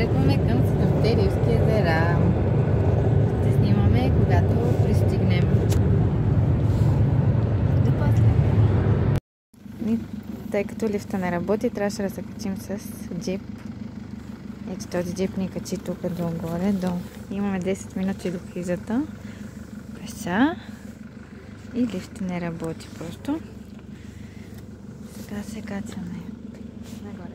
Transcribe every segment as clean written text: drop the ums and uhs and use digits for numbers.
Тръгваме към Седемте Рилски езера. Ще снимаме, когато пристигнем. До после. И тъй като лифта не работи, трябваше да се качим с джип. Ето този джип ни качи тук долу-горе. Имаме 10 минути до хижата. Пеша. И лифта не работи просто. Сега се качаме нагоре.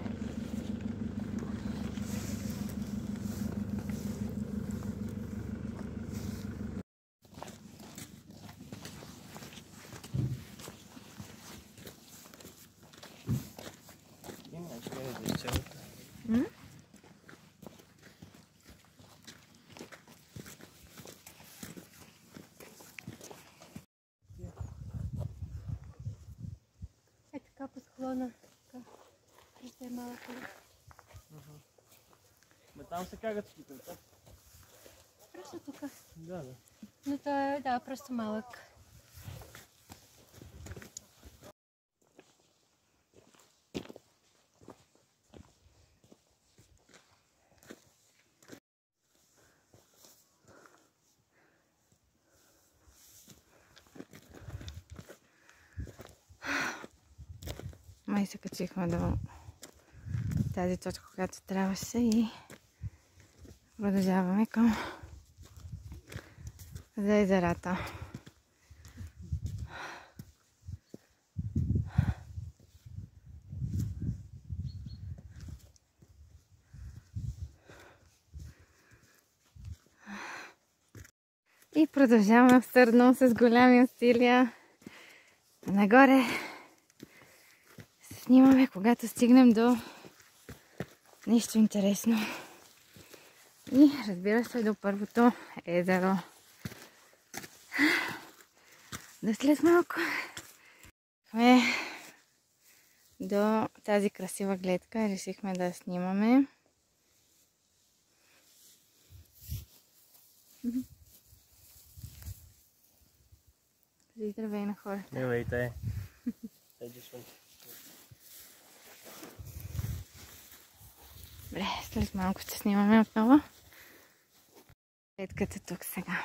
Е така по склона. Ще е малко. Ма там се кагат ските, така? Просто тук. Да. Но той е, да, просто малък. Май се качихме до тази точка, която трябваше и продължаваме към за езерата. И продължаваме абсурдно с голями усилия нагоре. Снимаме, когато стигнем до нещо интересно. И разбира се, до първото езеро. Да след малко до тази красива гледка и решихме да снимаме. Здравей на хората. Здравейте. Добре, след малко ще снимаме отново. Гледката тук сега.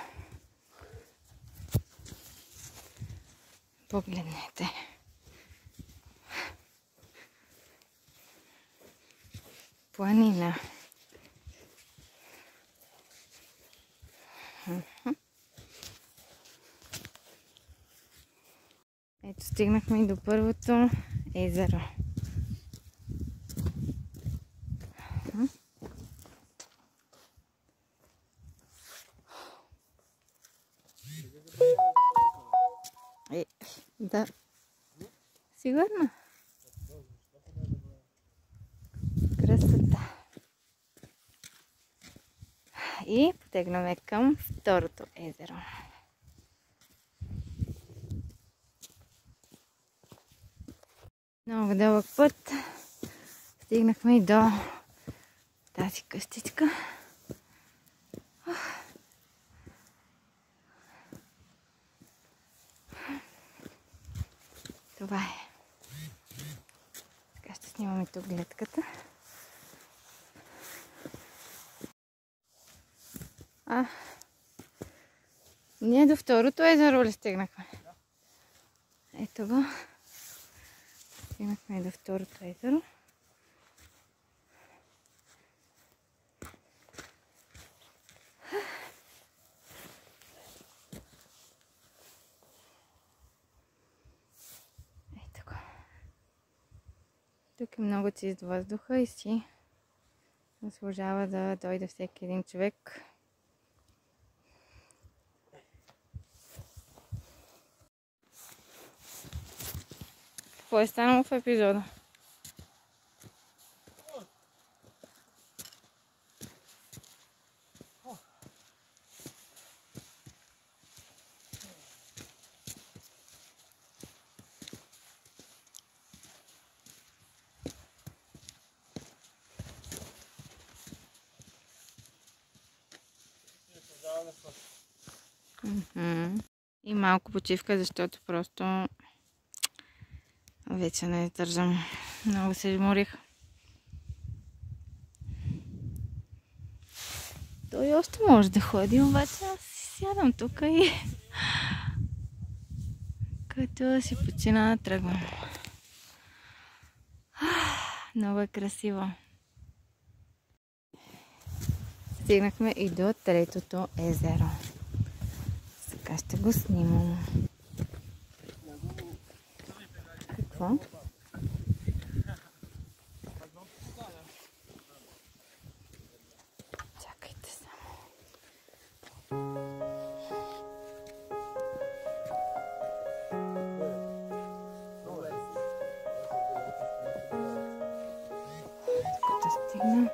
Погледнете. Планина. Ето, стигнахме и до първото езеро. Да. Сигурно? Красота. И потегнаме към второто езеро. Много дълъг път. Стигнахме и до тази къщичка. Това е. Сега ще снимаме тук гледката. Ние до второто езеро ли стигнахме? Ето го. Стигнахме и до второто езеро. Ето го. Тук е много чист въздуха и си заслужава да дойде всеки един човек. Какво е станало в епизода? И малко почивка, защото просто вече не издържам. Много се изморих. Той още може да ходи, обаче аз си сядам тук и като си почина тръгвам. Много е красиво. Стигнахме и до третото езеро. Сега ще го снимам. Какво? Чакайте само. Докато стигна.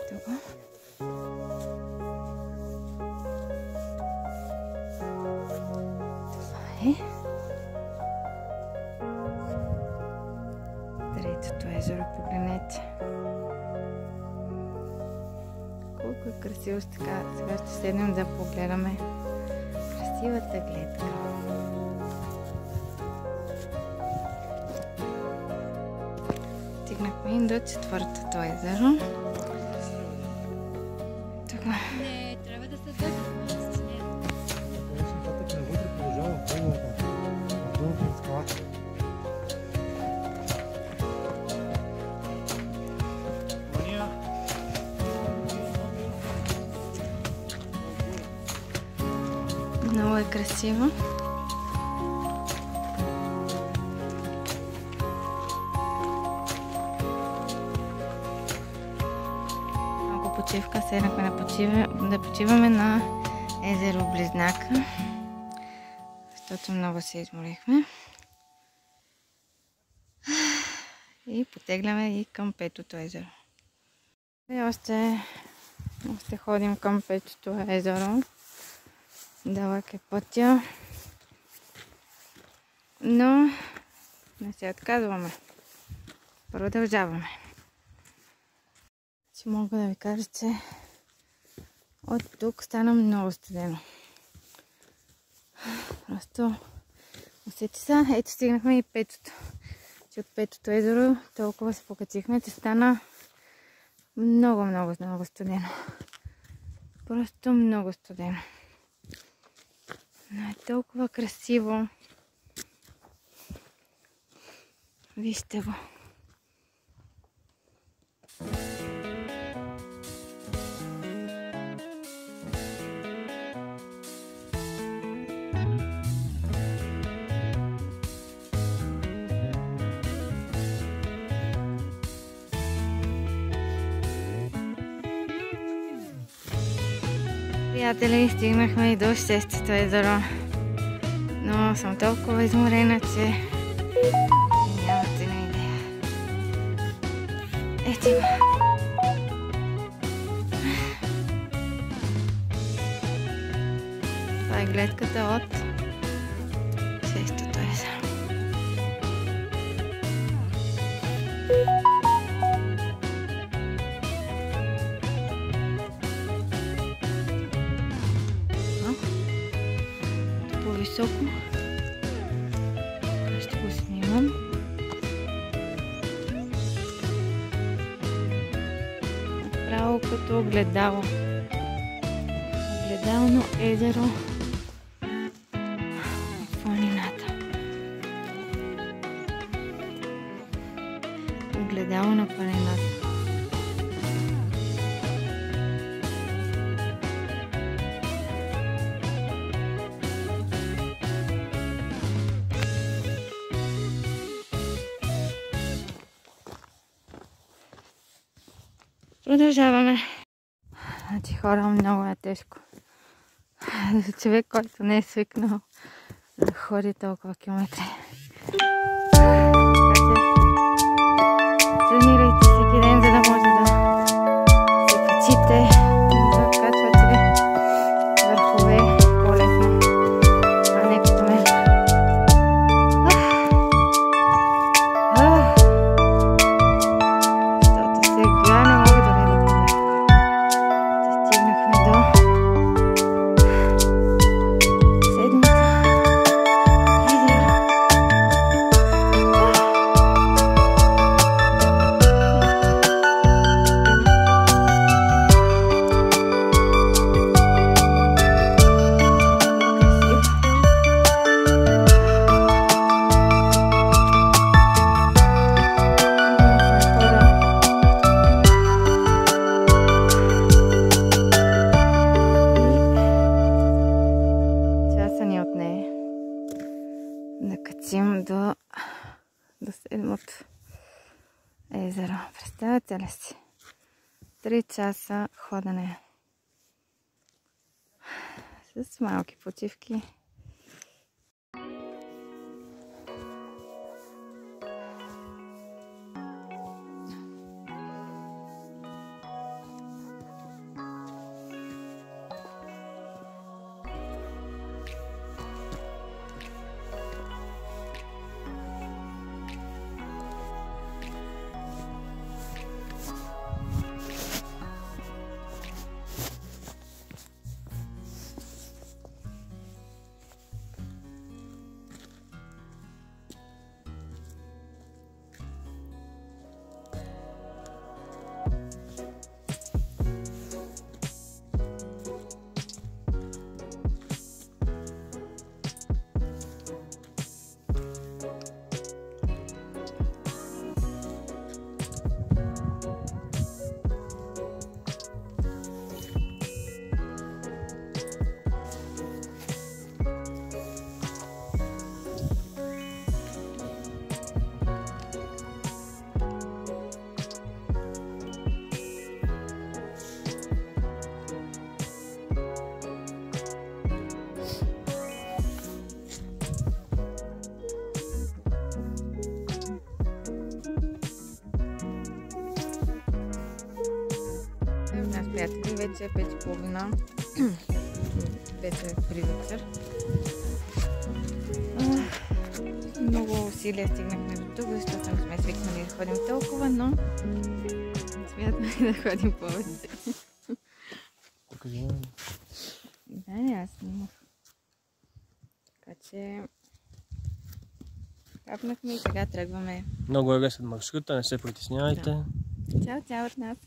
Това. Третото езеро, погледнете. Колко е красиво така. Сега ще седнем да погледаме красивата гледка. Стигнахме и до четвъртото езеро. Това. Не, трябва да се държи. Много е красиво. Малко почивка, седнахме да почиваме на езеро Близнака, защото много се изморихме. И потегляме и към петото езеро. И още ходим към петото езеро. Дълъг е пътя, но не се отказваме. Продължаваме. Мога да ви кажа, че от тук стана много студено. Просто усети са. Ето стигнахме и петото. Че от петото езеро толкова се покачихме, че стана много студено. Просто много студено. Но е толкова красиво. Вижте го. Приятели, стигнахме и до шестото езеро. Но съм толкова изморена, че нямате на идея. Ето го. Това е гледката от шестото езеро. По-високо. Ще го снимам. Направо като огледало. Огледално езеро в планината. Огледало на планината. Продължаваме. Значи хора, много е тежко. За човек, който не е свикнал да ходи толкова километри. Тренирайте всеки ден, за да може да се качите, да качвате върхове по-лесно, а не като мен. Защото сега не мога да не да помня. Стигнахме до седмото езеро. от езеро. Представете ли си? 3 часа ходене. С малки почивки. Приятели, вече е 5:30. Вече при вечер. Много усилия стигнахме до тук, защото не сме свикнали да ходим толкова, но смятаме да ходим повече. Да, ясно. Така че капнахме и сега тръгваме. Много е лесен маршрута, не се притеснявайте. Чао, чао от нас!